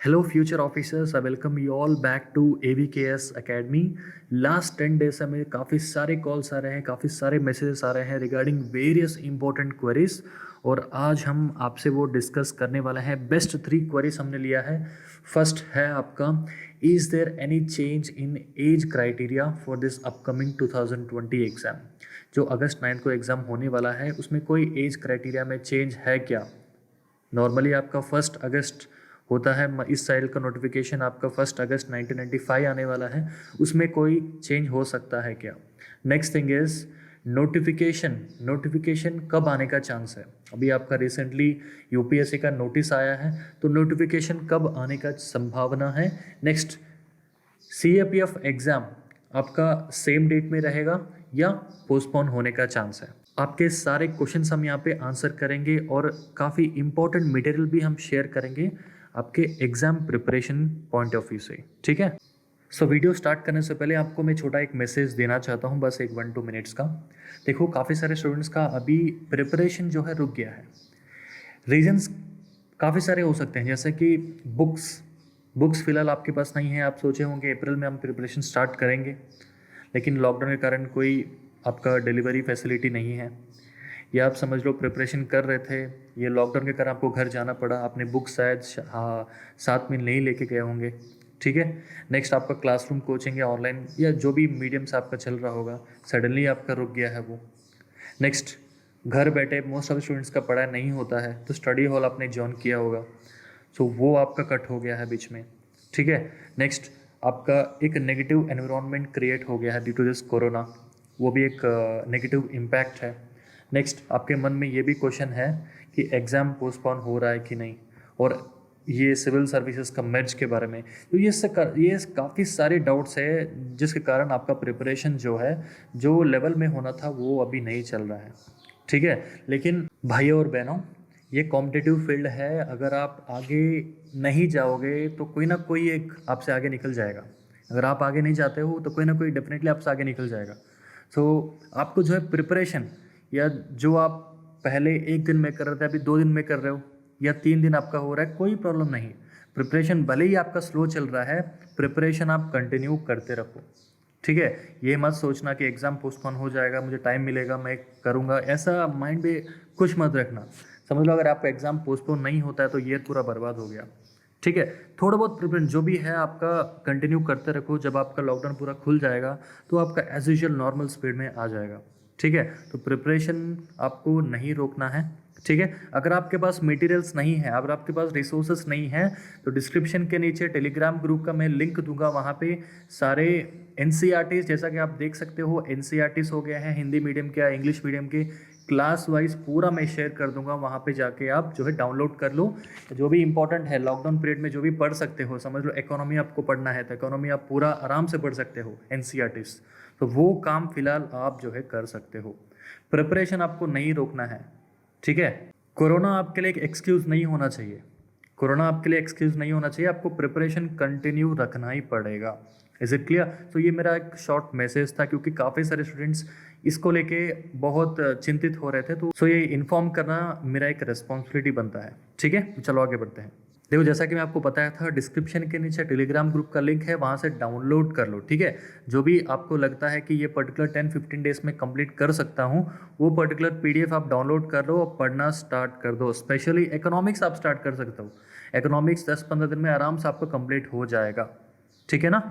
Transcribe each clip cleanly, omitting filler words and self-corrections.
Hello, future officers. I welcome you all back to AVKS Academy. Last 10 days से हमें काफ़ी सारे calls आ रहे हैं, काफ़ी सारे मैसेजेस आ रहे हैं रिगार्डिंग वेरियस इंपॉर्टेंट क्वेरीज और आज हम आपसे वो डिस्कस करने वाले हैं। बेस्ट 3 क्वेरीज हमने लिया है। फर्स्ट है आपका, is there any change in age criteria for this upcoming 2020 exam? जो अगस्त 9 को एग्ज़ाम होने वाला है उसमें कोई एज क्राइटेरिया में चेंज है क्या? नॉर्मली आपका 1 अगस्त होता है, इस साल का नोटिफिकेशन आपका 1 अगस्त 1995 आने वाला है, उसमें कोई चेंज हो सकता है क्या? नेक्स्ट थिंग इज नोटिफिकेशन कब आने का चांस है? अभी आपका रिसेंटली यूपीएससी का नोटिस आया है, तो नोटिफिकेशन कब आने का संभावना है? नेक्स्ट, सीएपीएफ एग्ज़ाम आपका सेम डेट में रहेगा या पोस्टपोन होने का चांस है? आपके सारे क्वेश्चंस हम यहाँ पे आंसर करेंगे और काफ़ी इंपॉर्टेंट मटेरियल भी हम शेयर करेंगे आपके exam preparation point of view से, ठीक है? सो वीडियो स्टार्ट करने से पहले आपको मैं छोटा एक मैसेज देना चाहता हूँ, बस एक 1-2 मिनट्स का। देखो, काफ़ी सारे स्टूडेंट्स का अभी प्रिपरेशन जो है रुक गया है। रीजंस काफ़ी सारे हो सकते हैं, जैसे कि बुक्स फ़िलहाल आपके पास नहीं है। आप सोचे होंगे अप्रैल में हम प्रिपरेशन स्टार्ट करेंगे, लेकिन लॉकडाउन के कारण कोई आपका डिलीवरी फैसिलिटी नहीं है, या आप समझ लो प्रिपरेशन कर रहे थे, ये लॉकडाउन के कारण आपको घर जाना पड़ा, आपने बुक शायद साथ में नहीं लेके गए होंगे, ठीक है? नेक्स्ट, आपका क्लासरूम कोचिंग या ऑनलाइन या जो भी मीडियम से आपका चल रहा होगा, सडनली आपका रुक गया है वो। नेक्स्ट, घर बैठे मोस्ट ऑफ स्टूडेंट्स का पढ़ाई नहीं होता है, तो स्टडी हॉल आपने ज्वाइन किया होगा, सो वो आपका कट हो गया है बीच में, ठीक है? नेक्स्ट, आपका एक नेगेटिव एनवायरनमेंट क्रिएट हो गया है ड्यू टू दिस कोरोना, वो भी एक नेगेटिव इम्पैक्ट है। नेक्स्ट, आपके मन में ये भी क्वेश्चन है कि एग्ज़ाम पोस्टपोन हो रहा है कि नहीं, और ये सिविल सर्विसेज का मेरिट के बारे में, तो ये काफ़ी सारे डाउट्स है जिसके कारण आपका प्रिपरेशन जो है, जो लेवल में होना था वो अभी नहीं चल रहा है, ठीक है? लेकिन भाइयों और बहनों, ये कॉम्पिटिटिव फील्ड है, अगर आप आगे नहीं जाओगे तो कोई ना कोई एक आपसे आगे निकल जाएगा। अगर आप आगे नहीं जाते हो तो कोई ना कोई डेफिनेटली आपसे आगे निकल जाएगा। सो आपको जो है प्रिपरेशन, या जो आप पहले 1 दिन में कर रहे थे अभी 2 दिन में कर रहे हो, या 3 दिन आपका हो रहा है, कोई प्रॉब्लम नहीं। प्रिपरेशन भले ही आपका स्लो चल रहा है, प्रिपरेशन आप कंटिन्यू करते रखो, ठीक है? ये मत सोचना कि एग्ज़ाम पोस्टपोन हो जाएगा, मुझे टाइम मिलेगा, मैं करूँगा, ऐसा माइंड में कुछ मत रखना। समझ लो, अगर आपका एग्ज़ाम पोस्टपोन नहीं होता है तो ईयर पूरा बर्बाद हो गया, ठीक है? थोड़ा बहुत प्रिपरेशन जो भी है आपका कंटिन्यू करते रखो। जब आपका लॉकडाउन पूरा खुल जाएगा तो आपका एज यूजुअल नॉर्मल स्पीड में आ जाएगा, ठीक है? तो प्रिपरेशन आपको नहीं रोकना है, ठीक है? अगर आपके पास मटेरियल्स नहीं है, अगर आपके पास रिसोर्सेस नहीं है, तो डिस्क्रिप्शन के नीचे टेलीग्राम ग्रुप का मैं लिंक दूंगा, वहाँ पे सारे एनसीईआरटीज, जैसा कि आप देख सकते हो, एनसीईआरटीज हो गए हैं हिंदी मीडियम के या इंग्लिश मीडियम के, क्लास वाइज पूरा मैं शेयर कर दूंगा, वहाँ पे जाके आप जो है डाउनलोड कर लो। जो भी इंपॉर्टेंट है लॉकडाउन पीरियड में जो भी पढ़ सकते हो, समझ लो इकोनॉमी आपको पढ़ना है तो इकोनॉमी आप पूरा आराम से पढ़ सकते हो, एनसीईआरटीज, तो वो काम फिलहाल आप जो है कर सकते हो। प्रिपरेशन आपको नहीं रोकना है, ठीक है? कोरोना आपके लिए एक एक्सक्यूज़ नहीं होना चाहिए, कोरोना आपके लिए एक्सक्यूज़ नहीं होना चाहिए, आपको प्रिपरेशन कंटिन्यू रखना ही पड़ेगा। Is it clear? तो ये मेरा एक शॉर्ट मैसेज था, क्योंकि काफ़ी सारे स्टूडेंट्स इसको लेके बहुत चिंतित हो रहे थे, तो ये इन्फॉर्म करना मेरा एक रिस्पॉन्सिबिलिटी बनता है, ठीक है? तो चलो आगे बढ़ते हैं। देखो, जैसा कि मैं आपको बताया था, डिस्क्रिप्शन के नीचे टेलीग्राम ग्रुप का लिंक है, वहाँ से डाउनलोड कर लो, ठीक है? जो भी आपको लगता है कि ये पर्टिकुलर 10-15 डेज में कंप्लीट कर सकता हूँ, वो पर्टिकुलर पीडीएफ आप डाउनलोड कर लो और पढ़ना स्टार्ट कर दो। स्पेशली इकोनॉमिक्स आप स्टार्ट कर सकते हो, इकोनॉमिक्स 10-15 दिन में आराम से आपका कंप्लीट हो जाएगा, ठीक है ना?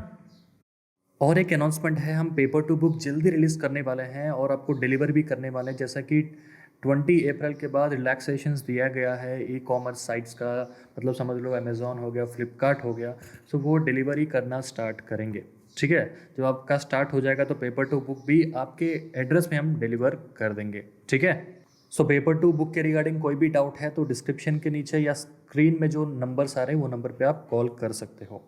और एक अनाउंसमेंट है, हम पेपर टू बुक जल्दी रिलीज़ करने वाले हैं और आपको डिलीवर भी करने वाले हैं। जैसा कि 20 अप्रैल के बाद रिलैक्सेशंस दिया गया है ई कॉमर्स साइट्स का, मतलब समझ लो अमेज़ॉन हो गया, फ्लिपकार्ट हो गया, सो वो डिलीवरी करना स्टार्ट करेंगे, ठीक है? जब आपका स्टार्ट हो जाएगा तो पेपर टू बुक भी आपके एड्रेस में हम डिलीवर कर देंगे, ठीक है? सो पेपर टू बुक के रिगार्डिंग कोई भी डाउट है तो डिस्क्रिप्शन के नीचे या स्क्रीन में जो नंबर्स आ रहे हैं वो नंबर पे आप कॉल कर सकते हो।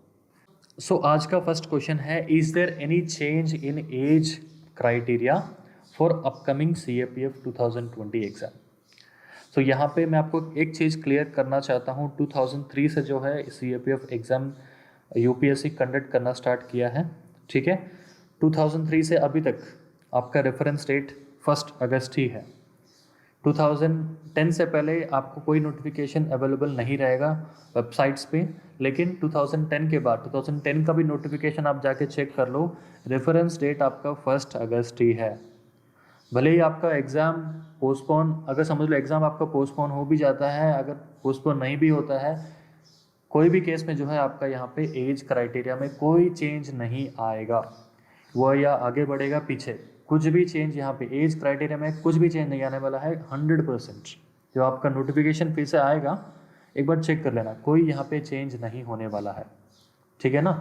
सो आज का फर्स्ट क्वेश्चन है, is there any change in age criteria for upcoming CAPF 2020 exam? So यहाँ पे मैं आपको एक चीज़ क्लियर करना चाहता हूँ, 2003 से जो है सीएपीएफ एग्ज़ाम यूपीएससी कंडक्ट करना स्टार्ट किया है, ठीक है? 2003 से अभी तक आपका रेफरेंस डेट 1 अगस्त ही है, 2010 से पहले आपको कोई नोटिफिकेशन अवेलेबल नहीं रहेगा वेबसाइट्स पे, लेकिन 2010 के बाद 2010 का भी नोटिफिकेशन आप जाके चेक कर लो, रेफरेंस डेट आपका 1 अगस्त ही है। भले ही आपका एग्ज़ाम पोस्टपोन, अगर समझ लो एग्ज़ाम आपका पोस्टपोन हो भी जाता है, अगर पोस्टपोन नहीं भी होता है, कोई भी केस में जो है आपका यहाँ पे एज क्राइटेरिया में कोई चेंज नहीं आएगा, वो या आगे बढ़ेगा पीछे, कुछ भी चेंज यहाँ पे एज क्राइटेरिया में कुछ भी चेंज नहीं आने वाला है। 100% जो आपका नोटिफिकेशन फिर से आएगा एक बार चेक कर लेना, कोई यहाँ पे चेंज नहीं होने वाला है, ठीक है ना।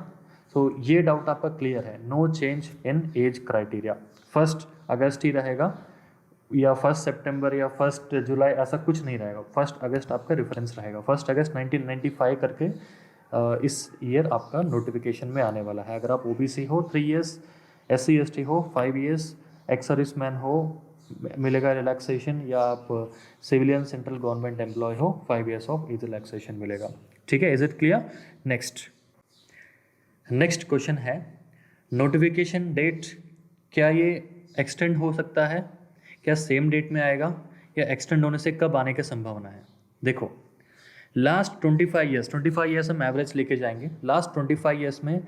तो ये डाउट आपका क्लियर है, no change in age criteria, 1 अगस्त ही रहेगा या 1 सितंबर या 1 जुलाई, ऐसा कुछ नहीं रहेगा। 1 अगस्त आपका रेफरेंस रहेगा, 1 अगस्त 1995 करके इस ईयर आपका नोटिफिकेशन में आने वाला है। अगर आप ओबीसी हो 3 इयर्स, SC ST हो 5 इयर्स, एक्स सर्विसमैन हो मिलेगा रिलैक्सेशन, या आप सिविलियन सेंट्रल गवर्नमेंट एम्प्लॉय हो 5 इयर्स ऑफ एज रिलैक्सेशन मिलेगा, ठीक है। Is it clear? Next question है, नोटिफिकेशन डेट क्या ये एक्सटेंड हो सकता है, क्या सेम डेट में आएगा, या एक्सटेंड होने से कब आने की संभावना है। देखो लास्ट 25 ईयर्स हम एवरेज लेके जाएंगे, लास्ट 25 ईयर्स में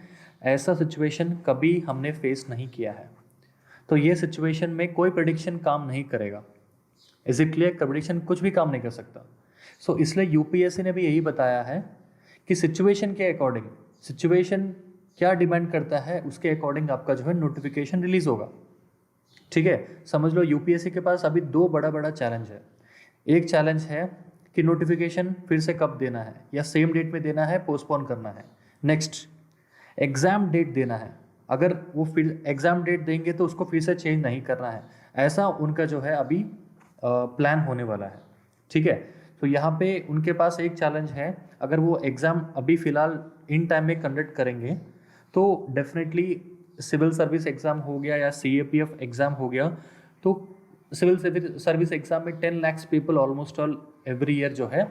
ऐसा सिचुएशन कभी हमने फेस नहीं किया है, तो ये सिचुएशन में कोई प्रेडिक्शन काम नहीं करेगा। Is it clear? प्रेडिक्शन कुछ भी काम नहीं कर सकता। सो इसलिए यूपीएससी ने भी यही बताया है कि सिचुएशन के अकॉर्डिंग, सिचुएशन क्या डिमांड करता है उसके अकॉर्डिंग आपका जो है नोटिफिकेशन रिलीज होगा, ठीक है। समझ लो यूपीएससी के पास अभी 2 बड़ा चैलेंज है। एक चैलेंज है कि नोटिफिकेशन फिर से कब देना है, या सेम डेट में देना है, पोस्टपोन करना है। नेक्स्ट एग्ज़ाम डेट देना है, अगर वो फिर एग्ज़ाम डेट देंगे तो उसको फिर से चेंज नहीं करना है, ऐसा उनका जो है अभी प्लान होने वाला है, ठीक है। तो यहाँ पे उनके पास एक चैलेंज है, अगर वो एग्ज़ाम अभी फ़िलहाल इन टाइम में कंडक्ट करेंगे तो डेफिनेटली सिविल सर्विस एग्ज़ाम हो गया या CAPF एग्ज़ाम हो गया, तो सिविल सर्विस एग्ज़ाम में 10 lakh people almost all every year जो है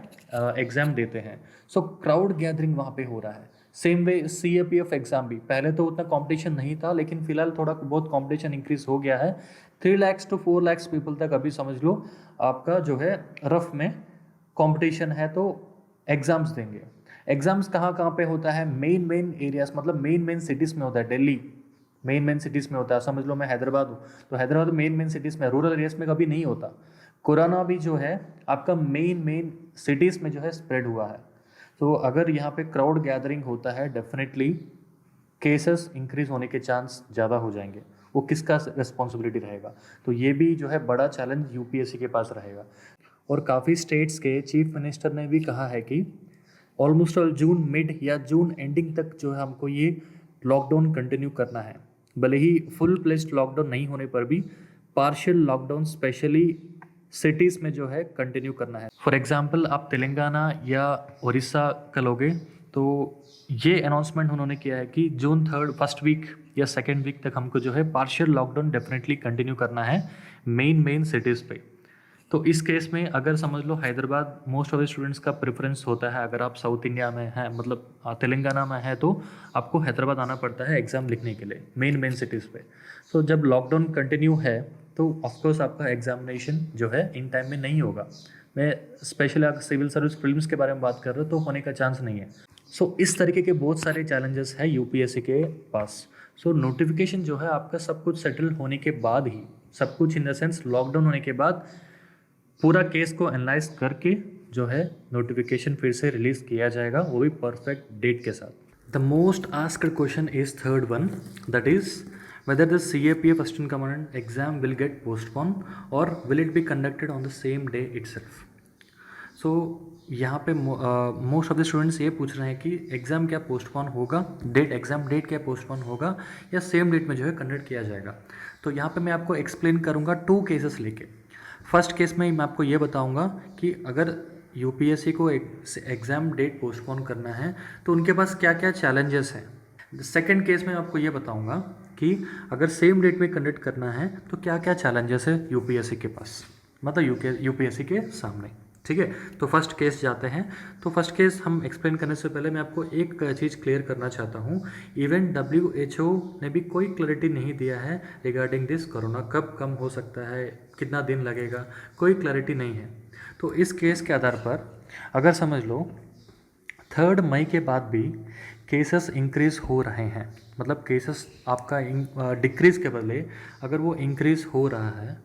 एग्ज़ाम देते हैं। सो क्राउड गैदरिंग वहाँ पे हो रहा है। सेम वे CAPF एग्ज़ाम भी, पहले तो उतना कंपटीशन नहीं था, लेकिन फिलहाल थोड़ा बहुत कंपटीशन इंक्रीज हो गया है। 3 लाख to 4 लाख पीपल तक अभी समझ लो आपका जो है रफ में कंपटीशन है, तो एग्ज़ाम्स देंगे। एग्ज़ाम्स कहाँ कहाँ पे होता है? मेन एरियाज, मतलब मेन सिटीज़ में होता है। दिल्ली मेन सिटीज़ में होता है, समझ लो मैं हैदराबाद हूँ तो हैदराबाद मेन सिटीज़ में, रूरल एरियाज में कभी नहीं होता। कोरोना भी जो है आपका मेन सिटीज़ में जो है स्प्रेड हुआ है। तो अगर यहाँ पे क्राउड गैदरिंग होता है, डेफिनेटली केसेस इंक्रीज होने के चांस ज़्यादा हो जाएंगे। वो किसका रिस्पॉन्सिबिलिटी रहेगा? तो ये भी जो है बड़ा चैलेंज यूपीएससी के पास रहेगा। और काफ़ी स्टेट्स के चीफ मिनिस्टर ने भी कहा है कि ऑलमोस्ट ऑल जून मिड या जून एंडिंग तक जो है हमको ये लॉकडाउन कंटिन्यू करना है। भले ही फुल प्लेस्ड लॉकडाउन नहीं होने पर भी पार्शियल लॉकडाउन स्पेशली सिटीज़ में जो है कंटिन्यू करना है। फॉर एग्जांपल आप तेलंगाना या उड़ीसा का लोगे तो ये अनाउंसमेंट उन्होंने किया है कि जून 1st वीक या 2nd वीक तक हमको जो है पार्शियल लॉकडाउन डेफिनेटली कंटिन्यू करना है मेन सिटीज़ पे। तो इस केस में अगर समझ लो Hyderabad most of the students का प्रेफरेंस होता है, अगर आप साउथ इंडिया में हैं, मतलब तेलंगाना में है, तो आपको हैदराबाद आना पड़ता है एग्ज़ाम लिखने के लिए मेन सिटीज़ पे। तो जब लॉकडाउन कंटिन्यू है तो ऑफकोर्स आपका एग्जामिनेशन जो है इन टाइम में नहीं होगा। मैं स्पेशली अगर सिविल सर्विस प्रीलिम्स के बारे में बात कर रहा हूँ तो होने का चांस नहीं है। सो इस तरीके के बहुत सारे चैलेंजेस है यूपीएससी के पास। सो नोटिफिकेशन जो है आपका सब कुछ सेटल होने के बाद ही, सब कुछ इन द सेंस लॉकडाउन होने के बाद पूरा केस को एनालाइज करके जो है नोटिफिकेशन फिर से रिलीज़ किया जाएगा, वो भी परफेक्ट डेट के साथ। The most asked question is third one, that is whether the CAPF assistant commandant exam will get postponed or will it be conducted on the same day itself. So यहाँ पे most of the students ये पूछ रहे हैं कि exam क्या postpone होगा, exam date क्या पोस्टपोन होगा या सेम डेट में जो है कंडक्ट किया जाएगा। तो यहाँ पे मैं आपको एक्सप्लेन करूँगा 2 केसेस लेके। फर्स्ट केस में मैं आपको ये बताऊँगा कि अगर यूपीएससी को एग्ज़ाम डेट पोस्टपोन करना है तो उनके पास क्या क्या चैलेंजेस हैं। सेकेंड केस में आपको ये बताऊँगा कि अगर सेम डेट में कंडक्ट करना है तो क्या क्या चैलेंजेस है यूपीएससी के पास, मतलब यूपीएससी के सामने। ठीक है, तो फर्स्ट केस जाते हैं। तो फर्स्ट केस हम एक्सप्लेन करने से पहले मैं आपको एक चीज़ क्लियर करना चाहता हूँ। इवन WHO ने भी कोई क्लैरिटी नहीं दिया है रिगार्डिंग दिस कोरोना, कब कम हो सकता है, कितना दिन लगेगा, कोई क्लैरिटी नहीं है। तो इस केस के आधार पर अगर समझ लो 3 मई के बाद भी केसेस इंक्रीज़ हो रहे हैं, मतलब केसेस आपका डिक्रीज़ के बदले अगर वो इंक्रीज़ हो रहा है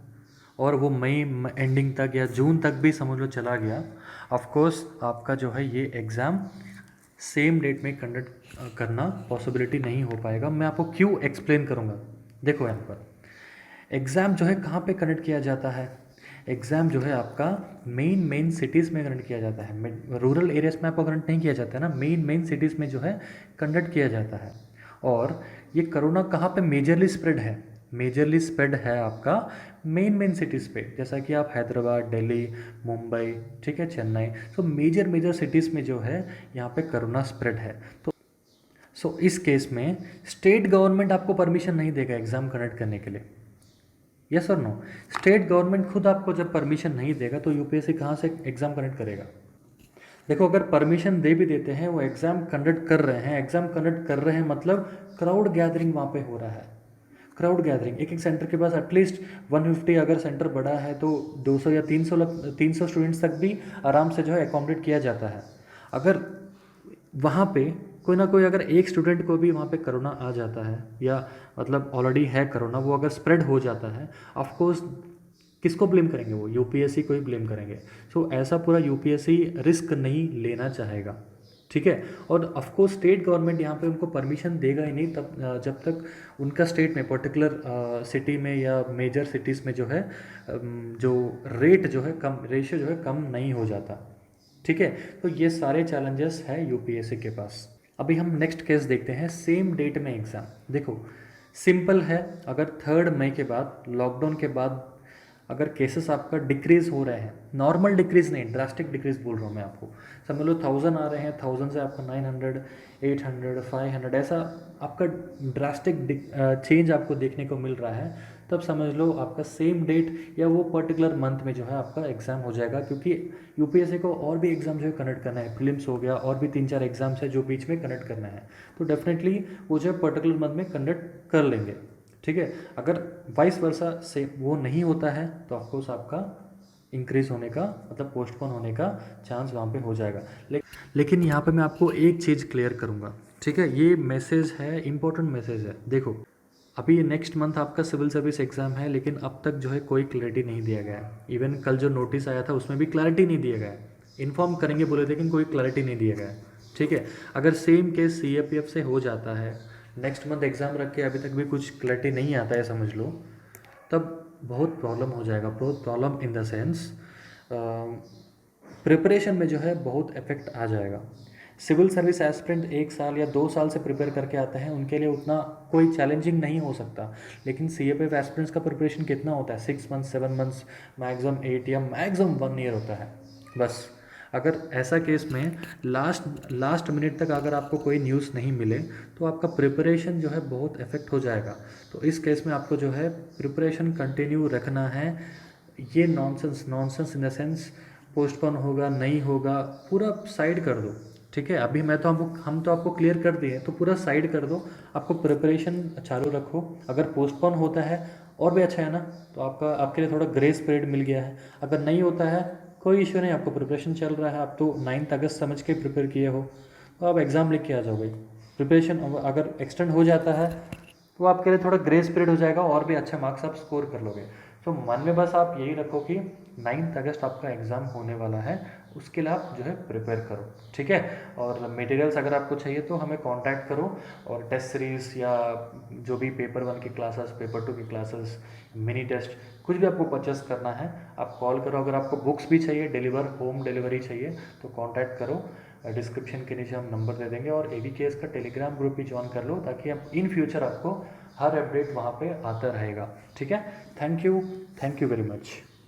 और वो मई एंडिंग तक या जून तक भी समझ लो चला गया, ऑफ कोर्स आपका जो है ये एग्ज़ाम सेम डेट में कंडक्ट करना पॉसिबिलिटी नहीं हो पाएगा। मैं आपको क्यों एक्सप्लेन करूँगा। देखो यहाँ पर एग्ज़ाम जो है कहाँ पे कंडक्ट किया जाता है, एग्ज़ाम जो है आपका मेन सिटीज़ में कंडक्ट किया जाता है, रूरल एरियाज़ में आपको कंडक्ट नहीं किया जाता है ना, मेन सिटीज़ में जो है कंडक्ट किया जाता है। और ये कोरोना कहाँ पे मेजरली स्प्रेड है, मेजरली स्प्रेड है आपका मेन सिटीज़ पे, जैसा कि आप हैदराबाद, दिल्ली, मुंबई, ठीक है, चेन्नई, तो मेजर सिटीज़ में जो है यहाँ पे कोरोना स्प्रेड है। तो इस केस में स्टेट गवर्नमेंट आपको परमिशन नहीं देगा एग्ज़ाम कंडक्ट करने के लिए, यस और नो। स्टेट गवर्नमेंट खुद आपको जब परमिशन नहीं देगा तो यूपीएससी कहाँ से एग्ज़ाम कंडक्ट करेगा। देखो अगर परमिशन दे भी देते हैं, वो एग्ज़ाम कंडक्ट कर रहे हैं, एग्ज़ाम कंडक्ट कर रहे हैं मतलब क्राउड गैदरिंग वहाँ पे हो रहा है, क्राउड गैदरिंग। एक सेंटर के पास एटलीस्ट 150, अगर सेंटर बड़ा है तो 200 या 300 स्टूडेंट्स तक भी आराम से जो है अकोमोडेट किया जाता है। अगर वहाँ पे कोई ना कोई अगर एक स्टूडेंट को भी वहाँ पे कोरोना आ जाता है या मतलब ऑलरेडी है कोरोना, वो अगर स्प्रेड हो जाता है, ऑफ कोर्स किसको ब्लेम करेंगे, वो यूपीएससी को ही ब्लेम करेंगे। सो ऐसा पूरा यूपीएससी रिस्क नहीं लेना चाहेगा, ठीक है। और ऑफ कोर्स स्टेट गवर्नमेंट यहाँ पे उनको परमिशन देगा ही नहीं तब जब तक उनका स्टेट में पर्टिकुलर सिटी में या मेजर सिटीज़ में जो है जो रेट जो है कम, रेशियो जो है कम नहीं हो जाता, ठीक है। तो ये सारे चैलेंजेस है यूपीएससी के पास। अभी हम नेक्स्ट केस देखते हैं, सेम डेट में एग्ज़ाम। देखो सिंपल है, अगर 3 मई के बाद, लॉकडाउन के बाद अगर केसेस आपका डिक्रीज़ हो रहे हैं, नॉर्मल डिक्रीज़ नहीं, ड्रास्टिक डिक्रीज़ बोल रहा हूँ मैं आपको, समझ लो 1000 आ रहे हैं, 1000 से आपका 900, 800, 500, ऐसा आपका ड्रास्टिक चेंज आपको देखने को मिल रहा है, तब समझ लो आपका सेम डेट या वो पर्टिकुलर मंथ में जो है आपका एग्ज़ाम हो जाएगा। क्योंकि यूपीएससी को और भी एग्ज़ाम जो है कंडक्ट करना है, प्रीलिम्स हो गया और भी 3-4 एग्ज़ाम्स है जो बीच में कंडक्ट करना है, तो डेफिनेटली वो जो है पर्टिकुलर मंथ में कंडक्ट कर लेंगे, ठीक है। अगर वाइस वर्सा से वो नहीं होता है तो ऑफकोर्स आपका इंक्रीज़ होने का मतलब पोस्टपोन होने का चांस वहाँ पे हो जाएगा। लेकिन यहाँ पे मैं आपको एक चीज़ क्लियर करूँगा, ठीक है, ये मैसेज है, इंपॉर्टेंट मैसेज है। देखो अभी नेक्स्ट मंथ आपका सिविल सर्विस एग्ज़ाम है, लेकिन अब तक जो है कोई क्लैरिटी नहीं दिया गया है। इवन कल जो नोटिस आया था उसमें भी क्लैरिटी नहीं दिया गया है, इन्फॉर्म करेंगे बोले थे लेकिन कोई क्लैरिटी नहीं दिया गया है, ठीक है। अगर सेम केस सीएपीएफ से हो जाता है, नेक्स्ट मंथ एग्ज़ाम रख के अभी तक भी कुछ क्लैरिटी नहीं आता है समझ लो, तब बहुत प्रॉब्लम हो जाएगा। बहुत problem in the sense preparation में जो है बहुत इफेक्ट आ जाएगा। सिविल सर्विस एस्पिरेंट 1 साल या 2 साल से प्रिपेयर करके आते हैं, उनके लिए उतना कोई चैलेंजिंग नहीं हो सकता। लेकिन सीएपीएफ एस्पिरेंट्स का प्रिपरेशन कितना होता है, 6 मंथ्स, 7 मंथ्स, मैक्सिमम 8 या मैक्सिमम 1 ईयर होता है बस। अगर ऐसा केस में लास्ट मिनट तक अगर आपको कोई न्यूज़ नहीं मिले तो आपका प्रिपरेशन जो है बहुत इफेक्ट हो जाएगा। तो इस केस में आपको जो है प्रिपरेशन कंटिन्यू रखना है। ये nonsense in the sense postpone होगा नहीं होगा पूरा साइड कर दो, ठीक है। अभी हम तो आपको क्लियर कर दिए, तो पूरा साइड कर दो, आपको प्रिपरेशन चालू रखो। अगर पोस्टपोन होता है और भी अच्छा है ना, तो आपके लिए थोड़ा ग्रेस पीरियड मिल गया है। अगर नहीं होता है कोई इश्यू नहीं, आपको प्रिपरेशन चल रहा है, आप तो 9 अगस्त समझ के प्रिपेयर किए हो, तो आप एग्ज़ाम लिख के आ जाओगे। प्रिपरेशन अगर एक्सटेंड हो जाता है तो आपके लिए थोड़ा ग्रेस पीरियड हो जाएगा और भी अच्छे मार्क्स आप स्कोर कर लोगे। तो मन में बस आप यही रखो कि 9 अगस्त आपका एग्ज़ाम होने वाला है, उसके लिए आप जो है प्रिपेयर करो, ठीक है। और मटेरियल्स अगर आपको चाहिए तो हमें कांटेक्ट करो, और टेस्ट सीरीज़ या जो भी पेपर 1 की क्लासेस, पेपर 2 की क्लासेस, मिनी टेस्ट, कुछ भी आपको परचेस करना है आप कॉल करो। अगर आपको बुक्स भी चाहिए, होम डिलीवरी चाहिए तो कांटेक्ट करो, डिस्क्रिप्शन के नीचे हम नंबर दे देंगे। और AVKS का टेलीग्राम ग्रुप भी ज्वाइन कर लो, ताकि आप इन फ्यूचर आपको हर अपडेट वहाँ पे आता रहेगा, ठीक है। Thank you very much.